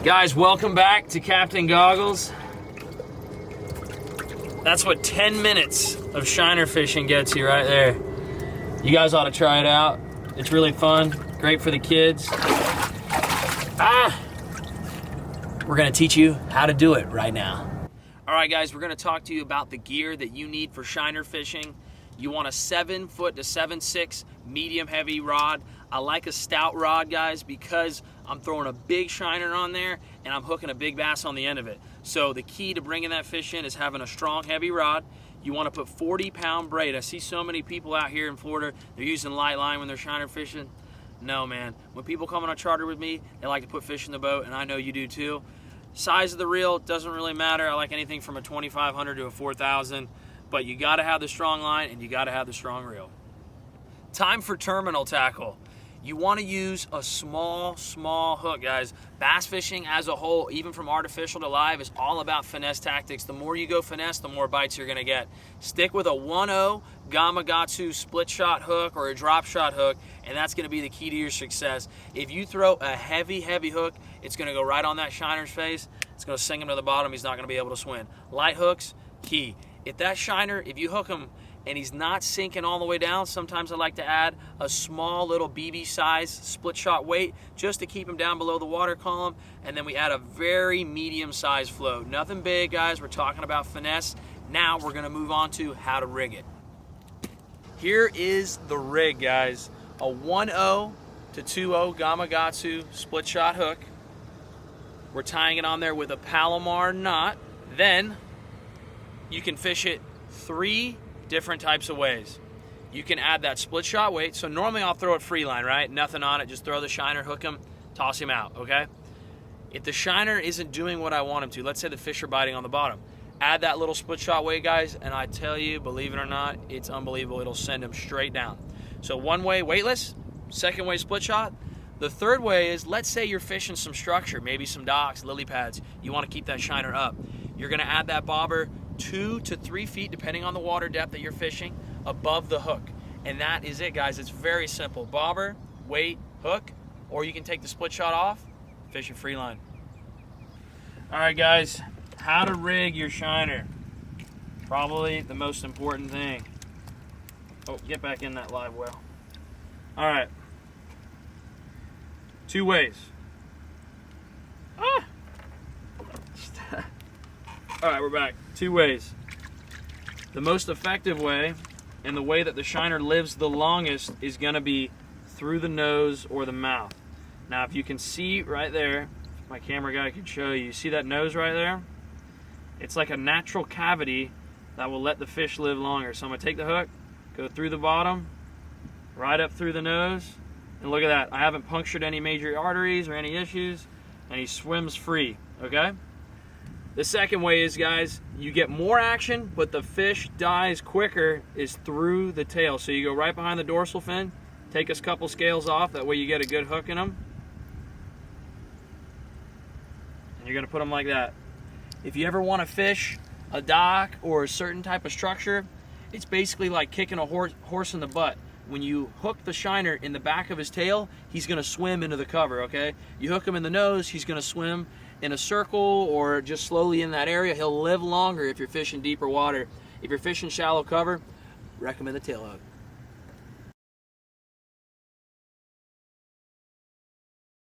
Guys, welcome back to Captain Goggles. That's what 10 minutes of shiner fishing gets you right there. You guys ought to try it out. It's really fun, great for the kids. We're gonna teach you how to do it right now. All right, guys, we're gonna talk to you about the gear that you need for shiner fishing. You want a 7-foot to 7.6 medium heavy rod. I like a stout rod, guys, because I'm throwing a big shiner on there and I'm hooking a big bass on the end of it. So the key to bringing that fish in is having a strong, heavy rod. You want to put 40-pound braid. I see so many people out here in Florida, they're using light line when they're shiner fishing. No, man. When people come on a charter with me, they like to put fish in the boat, and I know you do too. Size of the reel doesn't really matter. I like anything from a 2,500 to a 4,000, but you got to have the strong line and you got to have the strong reel. Time for terminal tackle. You want to use a small hook, guys. Bass fishing as a whole, even from artificial to live, is all about finesse tactics. The more you go finesse, the more bites you're going to get. Stick with a 1-0 Gamakatsu split shot hook or a drop shot hook, and that's going to be the key to your success. If you throw a heavy hook, it's going to go right on that shiner's face. It's going to sink him to the bottom. He's not going to be able to swim. Light hooks, key. If that shiner, if you hook him and he's not sinking all the way down, sometimes I like to add a small little BB size split shot weight just to keep him down below the water column, and then we add a very medium sized float. Nothing big, guys. We're talking about finesse. Now we're going to move on to how to rig it. Here is the rig, guys. A 1-0 to 2-0 Gamakatsu split shot hook. We're tying it on there with a Palomar knot. Then you can fish it 3 different types of ways. You can add that split shot weight. So normally I'll throw it free line, right? Nothing on it, just throw the shiner, hook him, toss him out, okay? If the shiner isn't doing what I want him to, let's say the fish are biting on the bottom, add that little split shot weight, guys, and I tell you, believe it or not, it's unbelievable. It'll send him straight down. So one way, weightless. Second way, split shot. The third way is, let's say you're fishing some structure, maybe some docks, lily pads. You want to keep that shiner up. You're going to add that bobber 2 to 3 feet, depending on the water depth that you're fishing, above the hook. And that is it, guys. It's very simple. Bobber, weight, hook, or you can take the split shot off, fish a free line. All right, guys, how to rig your shiner. Probably the most important thing. Oh, get back in that live well. All right. 2 ways. All right, we're back. 2 ways. The most effective way, and the way that the shiner lives the longest, is going to be through the nose or the mouth. Now, if you can see right there, if my camera guy can show you, see that nose right there? It's like a natural cavity that will let the fish live longer. So I'm going to take the hook, go through the bottom, right up through the nose, and look at that. I haven't punctured any major arteries or any issues, and he swims free, okay? The second way is, guys, you get more action, but the fish dies quicker, is through the tail. So you go right behind the dorsal fin, take a couple scales off, that way you get a good hook in them. And you're gonna put them like that. If you ever wanna fish a dock or a certain type of structure, it's basically like kicking a horse in the butt. When you hook the shiner in the back of his tail, he's gonna swim into the cover, okay? You hook him in the nose, he's gonna swim in a circle or just slowly in that area. He'll live longer if you're fishing deeper water. If you're fishing shallow cover, recommend the tail hook.